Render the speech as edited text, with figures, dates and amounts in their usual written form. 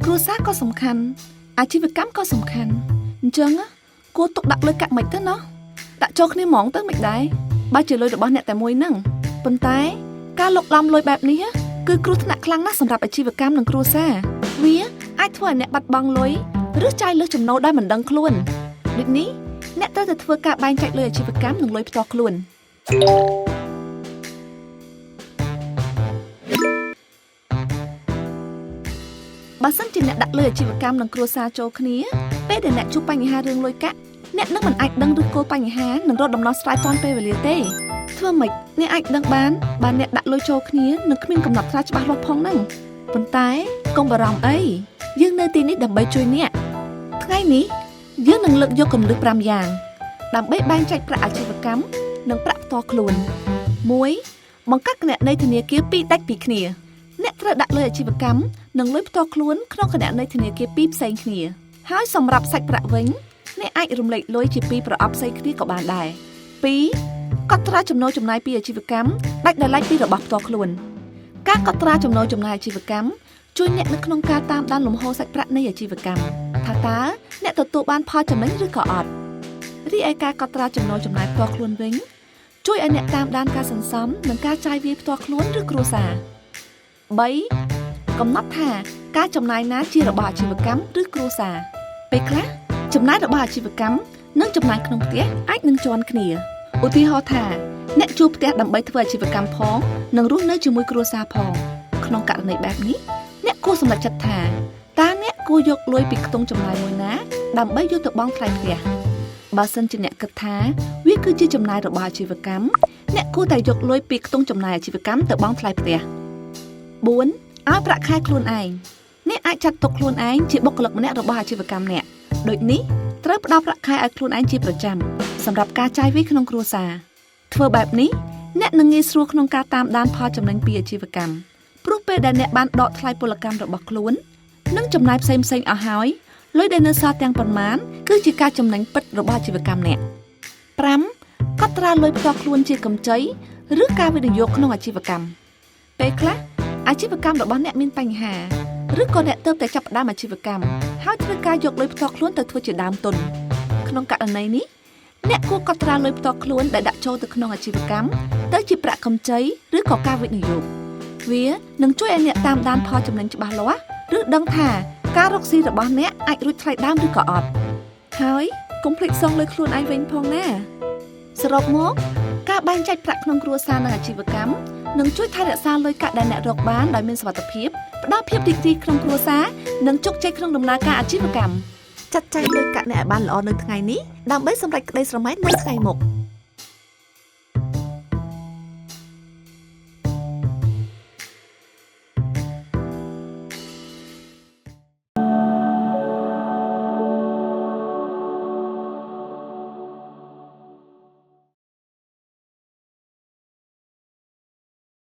គ្រួសារក៏សំខាន់អាជីវកម្មក៏សំខាន់អញ្ចឹងគួរទុកដាក់លុយកាក់មិនទៅណោះដាក់ចូលគ្នាហ្មងទៅមិនដែរបើជាលុយរបស់អ្នកតែមួយហ្នឹងប៉ុន្តែការលុកឡំលុយបែបនេះគឺគ្រោះថ្នាក់ខ្លាំងណាស់សម្រាប់អាជីវកម្មនិងគ្រួសារវាអាចធ្វើឲ្យអ្នកបាត់បង់លុយឬចាយលើសចំណូលដោយមិនដឹងខ្លួនដូចនេះអ្នកត្រូវតែធ្វើការបែងចែកលុយអាជីវកម្មនិងលុយផ្ទាល់ខ្លួនបើសិនជាអ្នកដាក់លុយអាជីវកម្មនិងគ្រួសារចូលគ្នាពេលដែលអ្នកជួបបញ្ហារឿងលុយកាក់អ្នកនឹងមិនអាចដឹងឬគោលបញ្ហានិងរកដំណោះស្រាយទាន់ពេលវេលាទេធ្វើម៉េចអ្នកអាចដឹងបានបើអ្នកដាក់លុយចូលគ្នានឹងគ្មានកំណត់ថ្លៃច្បាស់លាស់ផងហ្នឹងប៉ុន្តែកុំបារម្ភអីយើងនៅទីនេះដើម្បីជួយអ្នកថ្ងៃនេះយើងនឹងលើកយកគន្លឹះ5យ៉ាងដើម្បីបែងចែកប្រាក់អាជីវកម្មនិងប្រាក់ផ្ទាល់ខ្លួន 1. បង្កើតគណនីធនាគារ2ដាច់ពីគ្នាអ្នកត្រូវដាក់លុយអាជីវកម្មនិងលុយផ្ទាល់ខ្លួនក្នុងគណនីធនាគារ2ផ្សេងគ្នាហើយសម្រាប់សាច់ប្រាក់វិញអ្នកអាចរំលែកលុយជា2ប្រអប់ផ្សេងគ្នាក៏បានដែរ 2. កត់ត្រាចំណូលចំណាយពីអាជីវកម្មដាច់ដោយឡែកពីរបស់ផ្ទាល់ខ្លួនការកត់ត្រាចំណូលចំណាយអាជីវកម្មជួយអ្នកនៅក្នុងការតាមដានលំហូរសាច់ប្រាក់នៃអាជីវកម្មថាតើអ្នកទទួលបានផលចំណេញឬក៏អត់រីឯការកត់ត្រាចំណូលចំណាយផ្ទាល់ខ្លួនវិញជួយឲ្យអ្នកតាមដានការសន្សំនិងការចាយវាយផ្ទាល់ខ្លួនឬគ្រួសារ 3. កំណត់ថាការចំណាយណាជារបស់អាជីវកម្មឬគ្រួសារពេលខ្លះចំណាយរបស់អាជីវកម្មនិងចំណាយក្នុងផ្ទះអាចនឹងជាន់គ្នាឧទាហរណ៍ថាអ្នកជួលផ្ទះដើម្បីធ្វើអាជីវកម្មផងនិងរស់នៅជាមួយគ្រួសារផងក្នុងករណីបែបនេះអ្នកគួរសម្រេចចិត្តថាតើអ្នកគួរយកលុយពីខ្ទង់ចំណាយមួយណាដើម្បីយកទៅបង់ថ្លៃផ្ទះបើសិនជាអ្នកគិតថាវាគឺជាចំណាយរបស់អាជីវកម្មអ្នកគួរតែយកលុយពីខ្ទង់ចំណាយអាជីវកម្មទៅបង់ថ្លៃផ្ទះ 4. ឲ្យប្រាក់ខែខ្លួនឯងអ្នកអាចចាត់ទុកខ្លួនឯងជាបុគ្គលិកម្នាក់របស់អាជីវកម្មអ្នកដូចនេះត្រូវផ្ដល់ប្រាក់ខែឲ្យខ្លួនឯងជាប្រចាំសម្រាប់ការចាយវាយក្នុងគ្រួសារធ្វើបែបនេះអ្នកនឹងងាយស្រួលក្នុងការតាមដានផលចំណេញពីអាជីវកម្មព្រោះពេលដែលអ្នកបានដកថ្លៃពលកម្មរបស់ខ្លួននិងចំណាយផ្សេងៗអស់ហើយលុយដែលនៅសល់ទាំងប៉ុន្មានគឺជាការចំណេញពិតរបស់អាជីវកម្មអ្នក 5. កត់ត្រាលុយផ្ទាល់ខ្លួនជាកម្ចីឬការវិនិយោគក្នុងអាជីវកម្មពេលខ្លះអាជីវកម្មរបស់អ្នកមានបញ្ហាឬក៏អ្នកទើបតែចាប់ផ្ដើមអាជីវកម្មហើយធ្វើការយកលុយផ្ទាល់ខ្លួនទៅធ្វើជាដើមទុនក្នុងករណីនេះអ្នកគួរកត់ត្រាលុយផ្ទាល់ខ្លួនដែលដាក់ចូលទៅក្នុងអាជីវកម្មទៅជាប្រាក់កម្ចីឬក៏ការវិនិយោគវានឹងជួយឲ្យអ្នកតាមដានផលចំណេញច្បាស់លាស់ឬដឹងថាការរកស៊ីរបស់អ្នកអាចរួចថ្លៃដើមឬក៏អត់ហើយកុំភ្លេចសងលុយខ្លួនឯងវិញផងណាសរុបមកការបែងចែកប្រាក់ក្នុងគ្រួសារនិងអាជីវកម្មនឹងជួយថែរក្សាលុយកាក់ដែលអ្នករកបានដោយមានសុវត្ថិភាពផ្ដល់ភាពរីករាយក្នុងគ្រួសារនិងជោគជ័យក្នុងដំណើរការអាជីវកម្មចាត់ចែងលុយកាក់អ្នកឲ្យបានល្អនៅថ្ងៃនេះដើម្បីសម្រេចក្តីស្រមៃនៅថ្ងៃមុខ